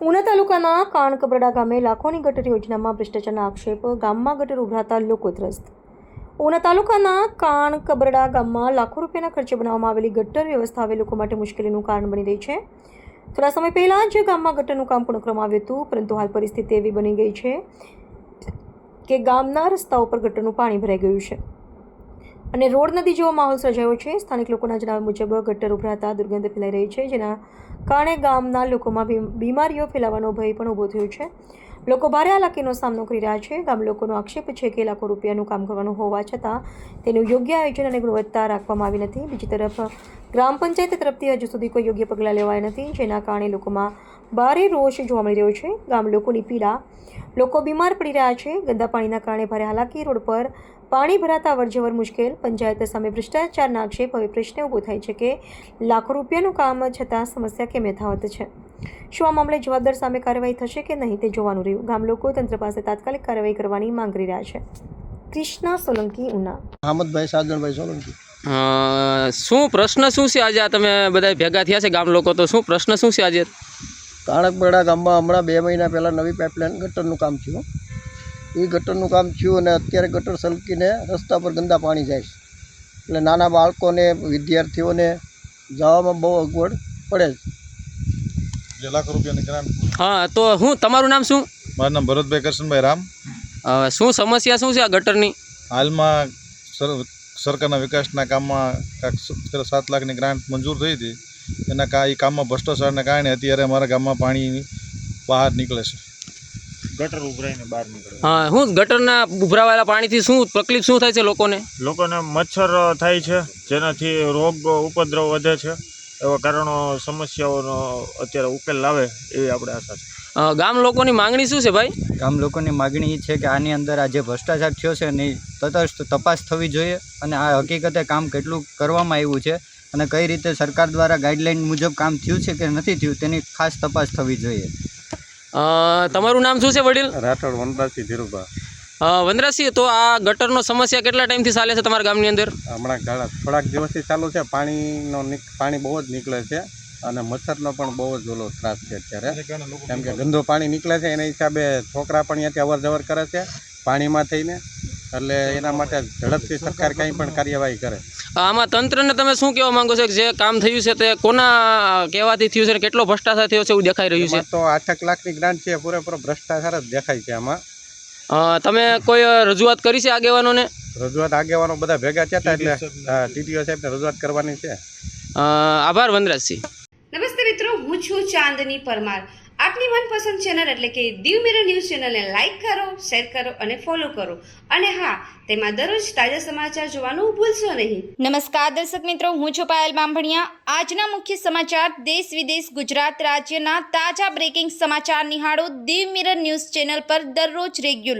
ઉના તાલુકાના કાણકબરડા ગામે લાખોની ગટર યોજનામાં ભ્રષ્ટાચારના આક્ષેપ, ગામમાં ગટર ઉભરાતા લોકો ત્રસ્ત. ઉના તાલુકાના કાણકબરડા ગામમાં લાખો રૂપિયાના ખર્ચે બનાવવામાં આવેલી ગટર વ્યવસ્થા હવે લોકો માટે મુશ્કેલીનું કારણ બની રહી છે. થોડા સમય પહેલાં જ ગામમાં ગટરનું કામ પૂર્ણ કરવામાં આવ્યું હતું, પરંતુ હાલ પરિસ્થિતિ એવી બની ગઈ છે કે ગામના રસ્તાઓ પર ગટરનું પાણી ભરાઈ ગયું છે અને રોડ નદી જેવો માહોલ સર્જાયો છે. સ્થાનિક લોકોના જણાવ્યા મુજબ ગટર ઉભરાતા દુર્ગંધ ફેલાઈ રહી છે, જેના કારણે ગામના લોકોમાં બીમારીઓ ફેલાવાનો ભય પણ ઊભો થયો છે. લોકો ભારે હાલાકીનો સામનો કરી રહ્યા છે. ગામ લોકોનો આક્ષેપ છે કે લાખો રૂપિયાનું કામ કરવાનું હોવા છતાં તેનું યોગ્ય આયોજન અને ગુણવત્તા રાખવામાં આવી નથી. બીજી તરફ ગ્રામ પંચાયત તરફથી હજુ સુધી કોઈ યોગ્ય પગલાં લેવાયા નથી, જેના કારણે લોકોમાં ભારે રોષ જોવા મળી રહ્યો છે. ગામ લોકોની પીડા, લોકો બીમાર પડી રહ્યા છે. ગંદા પાણીના કારણે ભારે હાલાકી, રોડ પર પાણી ભરાતા અવરજવર મુશ્કેલ. પંચાયત સામે ભ્રષ્ટાચારના આક્ષેપ. હવે પ્રશ્ન ઊભો થાય છે કે લાખો રૂપિયાનું કામ છતાં સમસ્યા કેમ યથાવત છે? શું આ મામલે જવાબદાર સામે કાર્યવાહી થશે કે નહીં તે જોવાનું રહ્યું. ગામ લોકો તંત્ર પાસે તાત્કાલિક કાર્યવાહી કરવાની માંગ કરી રહ્યા છે. કૃષ્ણા સોલંકી, ઉના. અહમદભાઈ સાજણભાઈ સોલંકી. શું પ્રશ્ન શું છે આજે? આ તમે બધા ભેગા થયા છે ગામ લોકો, તો શું પ્રશ્ન શું છે આજે? કાણકબરડા ગામમાં હમણાં 2 મહિના પહેલાં નવી પાઇપલાઇન ગટરનું કામ થયું. એ ગટરનું કામ થયું અને અત્યારે ગટર સલકીને રસ્તા પર ગંદા પાણી જાય છે, એટલે નાના બાળકોને, વિદ્યાર્થીઓને જવામાં બહુ અગવડ પડે છે. જે લાખ રૂપિયાની ગ્રાન્ટ. હા, તો હું તમારું નામ શું? મારું નામ ભરતભાઈ કરશનભાઈ રામ. શું સમસ્યા શું છે આ ગટરની? હાલમાં સરકારના વિકાસના કામમાં કાંઈક 7 લાખની ગ્રાન્ટ મંજૂર થઈ હતી. એના એ કામમાં ભ્રષ્ટાચારને કારણે અત્યારે અમારા ગામમાં પાણી બહાર નીકળે છે. ગટર ઉભરાઈને બહાર નીકળે. હા, હું ગટરના ઉભરાવાયેલા પાણીથી શું તકલીફ શું થાય છે લોકોને? લોકોને મચ્છર થાય છે, જેનાથી રોગ ઉપદ્રવ વધે છે. એવા કારણો, સમસ્યાઓનો અત્યારે ઉકેલ લાવે એવી આપણે આશા છે. ગામ લોકોની માંગણી શું છે ભાઈ? ગામ લોકોની માગણી એ છે કે આની અંદર આ જે ભ્રષ્ટાચાર થયો છે એની તટસ્થ તપાસ થવી જોઈએ અને આ હકીકતે કામ કેટલું કરવામાં આવ્યું છે અને કઈ રીતે સરકાર દ્વારા ગાઈડલાઇન મુજબ કામ થયું છે કે નથી થયું તેની ખાસ તપાસ થવી જોઈએ. તમારું નામ શું છે વડીલ? રાઠોડ વનરાજસિંહ ધીરુભા. વનરાજસિંહ, તો આ ગટરનો સમસ્યા કેટલા ટાઈમથી ચાલે છે તમારા ગામની અંદર? હમણાં થોડાક દિવસથી ચાલુ છે. પાણી બહુ જ નીકળે છે અને મચ્છરનો પણ બહુ જ ઓલો ત્રાસ છે અત્યારે, કેમ કે ગંદુ પાણી નીકળે છે. એના હિસાબે છોકરા પણ અહીંયાથી અવર જવર કરે છે પાણીમાં થઈને, એટલે એના માટે ઝડપથી સરકાર કંઈ પણ કાર્યવાહી કરે. આમાં તંત્રને તમે શું કહેવા માંગો છો કે જે કામ થયું છે તે કોના કહેવાથી થયું છે અને કેટલો ભ્રષ્ટાચાર થયો છે એવું દેખાઈ રહ્યું છે? તો 8 લાખની ગ્રાન્ટ છે, પૂરેપૂરો ભ્રષ્ટાચાર જ દેખાય છે આમાં. તમે કોઈ રજૂઆત કરી છે આગેવાનોને? રજૂઆત આગેવાનો બધા ભેગા થયા હતા, એટલે ટીટીઓ સાહેબને રજૂઆત કરવાની છે. આભાર વનરાજસિંહ. નમસ્તે મિત્રો, હું છું ચાંદની પરમાર. આપની મનપસંદ ચેનલ એટલે કે દીવ મિરર ન્યૂઝ ચેનલને લાઇક કરો, શેર કરો અને ફોલો કરો. અને હા, તેમાં દરરોજ તાજા સમાચાર જોવાનું ભૂલશો નહીં. નમસ્કાર દર્શક મિત્રો, હું છું પાયલ બામભણિયા. આજના મુખ્ય સમાચાર, દેશ વિદેશ, ગુજરાત રાજ્યના તાજા બ્રેકિંગ સમાચાર નિહાળો દીવ મિરર ન્યૂઝ ચેનલ પર દરરોજ રેગ્યુલર.